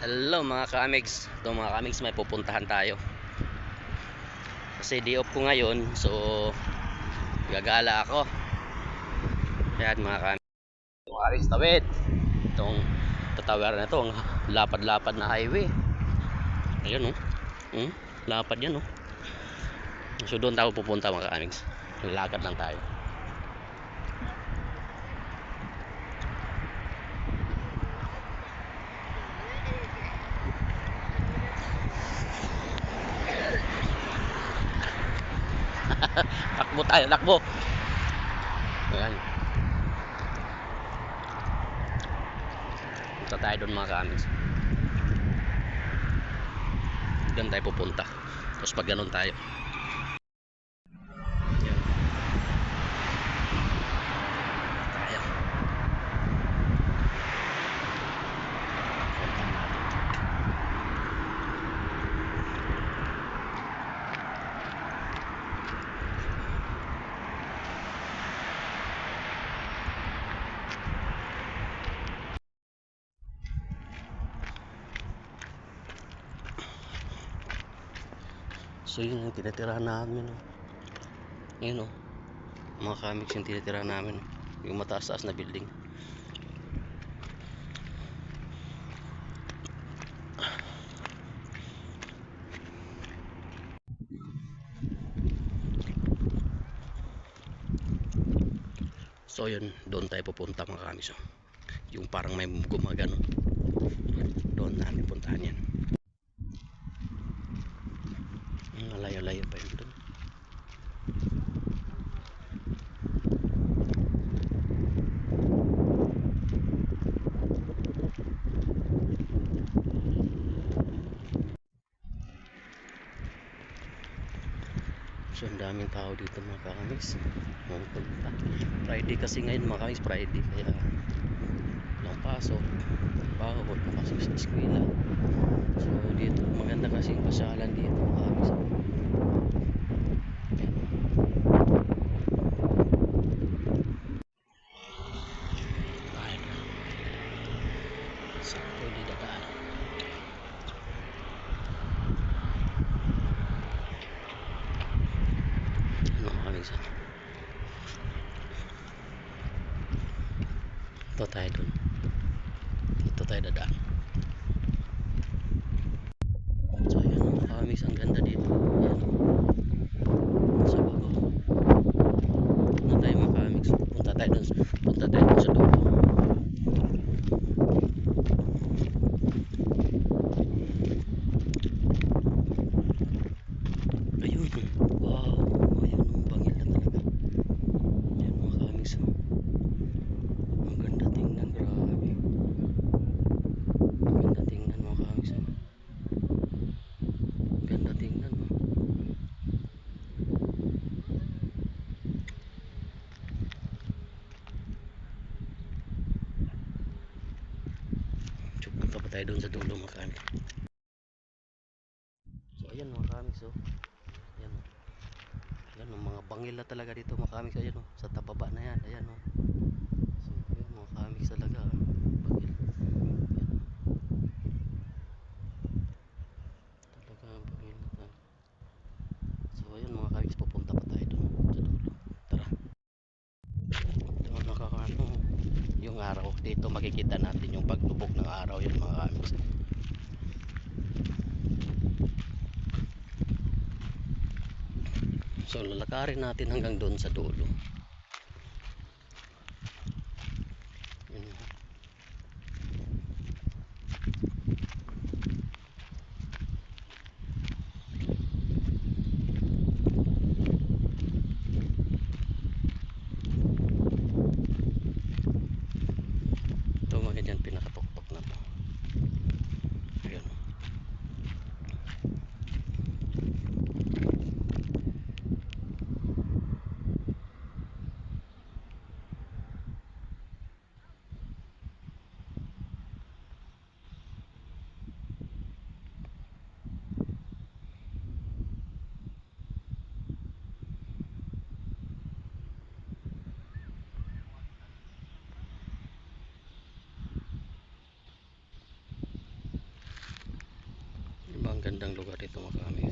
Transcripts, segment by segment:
Hello mga ka-amigs. Ito mga ka-amigs, may pupuntahan tayo. Kasi day off ko ngayon, so gagala ako. Kaya mga ka-amigs, itong Aris Tawid, itong tatawaran na ito, ang lapad-lapad na highway. Ayun oh. Lapad yan oh. So doon tayo pupunta mga ka-amigs. Lalakad lang tayo. Takbo tayo, takbo. Ayan. Punta tayo doon mga ka-amigs. Doon tayo pupunta. Tapos pag ganun tayo. Ayan. Tayo. So yun yung tinitirahan namin oh. Yun oh, mga ka-amigs yung tinitirahan namin oh. Yung mataas-taas na building. So yun, doon tayo pupunta mga ka-amigs oh. Yung parang may gumagano, doon namin puntahan yan. Malayo-layo pa yun doon. So ang daming tao dito mga ka-amigs. Pumunta. Friday kasi ngayon mga ka-amigs, Friday. Kaya walang pasok. Trabaho, walang pasok sa eskwela. So dito, maganda kasi yung pasyalan dito mga ka-amigs. Ayun. Sakto di dadaan. Ano mga ka-amigs? Ito tayo doon. Dito tayo dadaan. So yun mga ka-amigs, ang ganda dito. Ayan. Sa baba. Punta tayo mga ka-amigs. Punta tayo doon sa dulo. Ayun. Wow. Ayun. Bangil na talaga. Ayun mga ka-amigs. Ang ganda tingnan. Grabe. Ang ganda tingnan mga ka-amigs. Ang ganda tingnan. So, punta pa tayo doon sa dulo mga ka-amigs. So ayan mga ka-amigs. So, ayan. Ayan oh, mga bangil na talaga dito mga ka-amigs. Ayan oh. Sa tababa na yan. Ayan oh. So ayan mga ka-amigs talaga. Bangil. Ayan. Talaga bangil na talaga. So ayun mga ka-amigs, pupunta pa tayo doon sa dulo. Tara. Ito nakakaano. Yung araw. Dito makikita natin yung pagtubok ng araw yun mga ka-amigs. So lalakarin natin hanggang doon sa dulo. Yun. Ito mga ganyan pinakatuktok na to. Ayun. gandang lugar dito mga kami.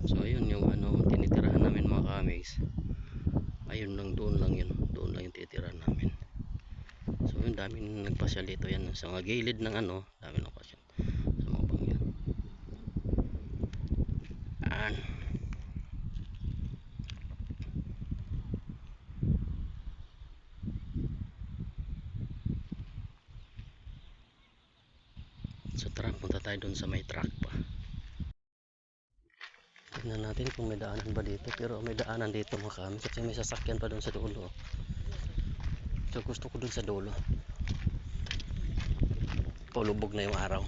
So ayun yung ano tinitirahan namin mga kamigs. Ayun lang, doon lang yun, doon lang yung tinitirahan namin. So yun, daming nagpasyal dito yan sa mga gilid ng ano, daming nagpasyal sa mga bangyan. Yan. So tara, punta tayo doon sa may truck pa. Tignan natin kung may daanan ba dito, pero may daanan dito mga kami kasi may sasakyan pa doon sa dulo. So gusto ko doon sa dulo. Palubog na yung araw.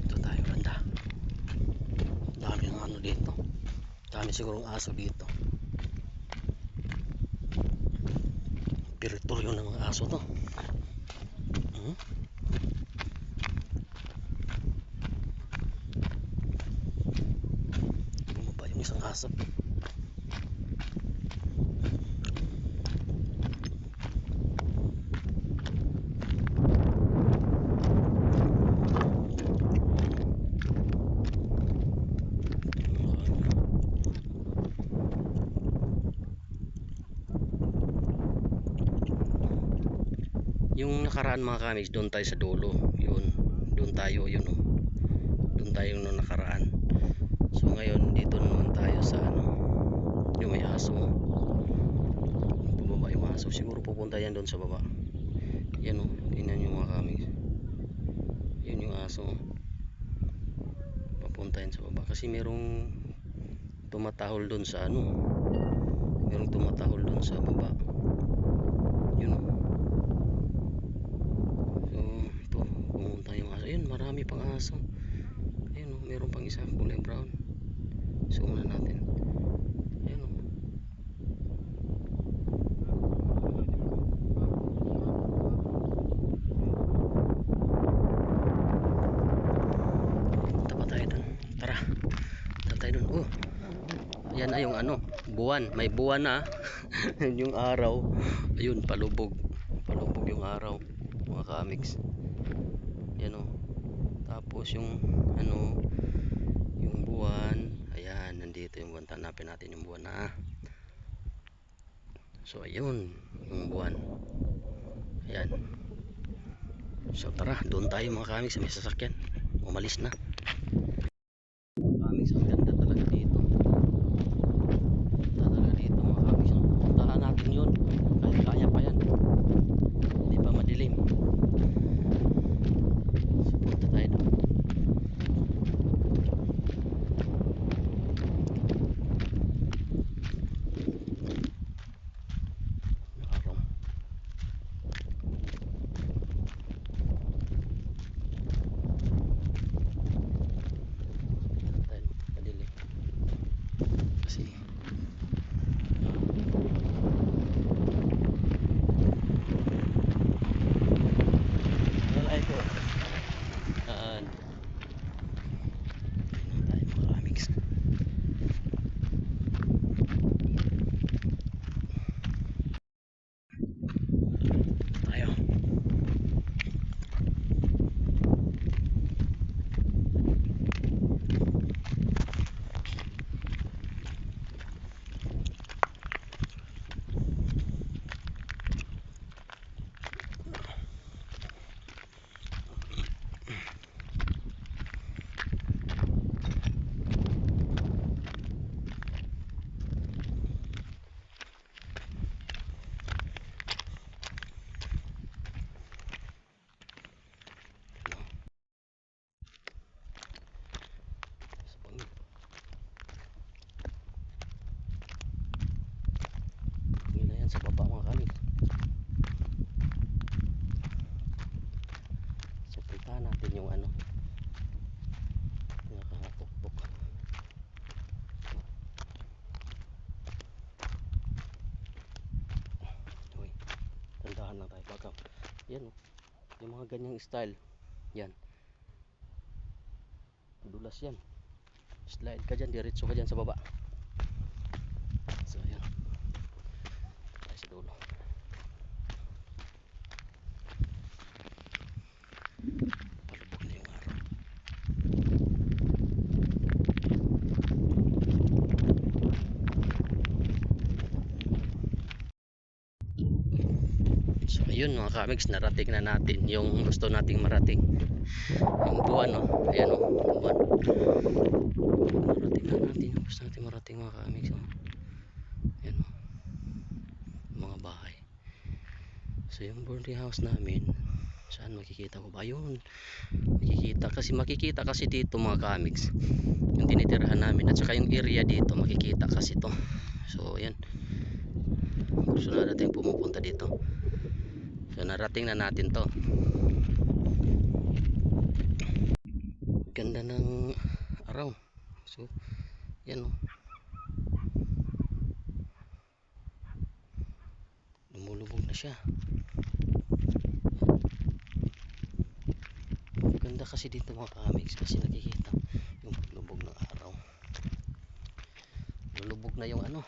Ito tayo banda. Dami ng ano dito. Dami sigurong aso dito. Teritoryo ng mga aso to. Bumaba yung isang aso. Yung nakaraan mga kamigs, doon tayo sa dulo. Yun, doon tayo, yun oh. Doon tayo nung nakaraan. So ngayon dito naman tayo sa ano, yung may aso. Bumaba yung aso, siguro pupunta yan doon sa baba. Yan oh, tingnan yung mga kamigs. Yun yung aso. Papunta yan sa baba kasi merong tumatahol doon sa ano. Merong tumatahol doon sa baba. Yun oh. Ayun, marami pang aso. Ayun oh, meron pang isa kulay brown. So una natin. Ayun oh. Punta pa tayo dun. Tara. Punta tayo dun. Oh. Ayan ay yung ano, buwan. May buwan na. Yung araw. Ayun, palubog. Palubog yung araw. Mga kamigs. Yan oh. Tapos yung ano, yung buwan, ayan, nandito yung buwan. Hanapin natin yung buwan na. So ayun, yung buwan. Ayan. So tara, doon tayo mga kamigs sa may sasakyan. Umalis na. Kamigs, ang ganda talaga dito. Ganda talaga dito mga kamigs. Puntahan natin yun. Kaya pa yan. Hindi pa madilim. So punta tayo doon. Sa baba mga kami. So puntahan natin yung ano, Yan, oh. Yung mga ganyang style. Yan. Dulas yan. Slide ka dyan, diretso ka dyan sa baba. So yan. Tayo sa dulo. Palubog na yung araw. So ayun mga kamigs, narating na natin yung gusto nating marating. Yung buwan, no? Ayan, no? Buwan. Narating na natin yung gusto nating marating mga kamigs, no? Ayan, no? Mga bahay. So yung boarding house namin, saan makikita ko ba? Ayun, makikita kasi dito mga kamigs yung tinitirahan namin, at saka yung area dito makikita kasi to. So ayan, gusto na natin pumupunta dito. So narating na natin to. Ganda ng araw. So yan, oh. Lumulubog na siya. Ganda kasi dito mga kamigs kasi nakikita yung lubog ng araw. Lulubog na yung ano,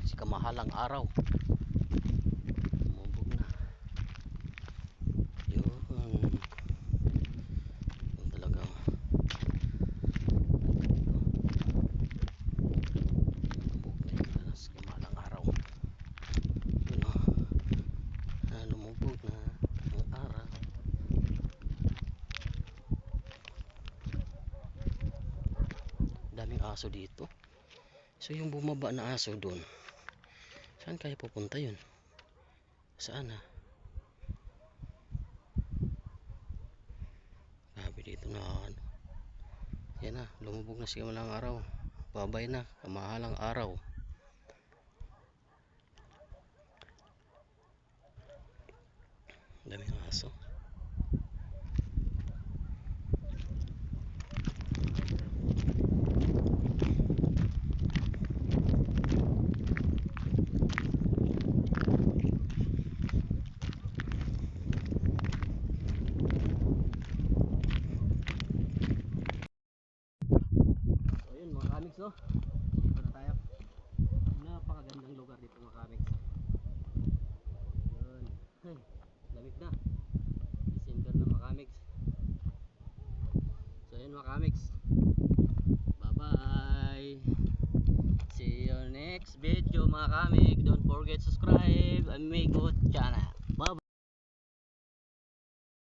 si kamahalang araw. Lumubog na. Yun. Yun talaga. Lumubog na yung si kamahalang araw. Yun, oh. Lumubog na ang araw. Daming aso dito. So yung bumaba na aso doon, saan kaya pupunta yun? Saan na? Sabi dito na ano. Yan na, lumubog na si kamahalang araw. Babay na, kamahalang araw. Daming aso. So yun mga kamigs, no? Dito na tayo. Napakagandang lugar dito mga kamigs. Yun. Hey, lamig na. December na mga kamigs. So yun mga kamigs. Bye bye. See you next video mga kamigs. Don't forget subscribe Amigo channel.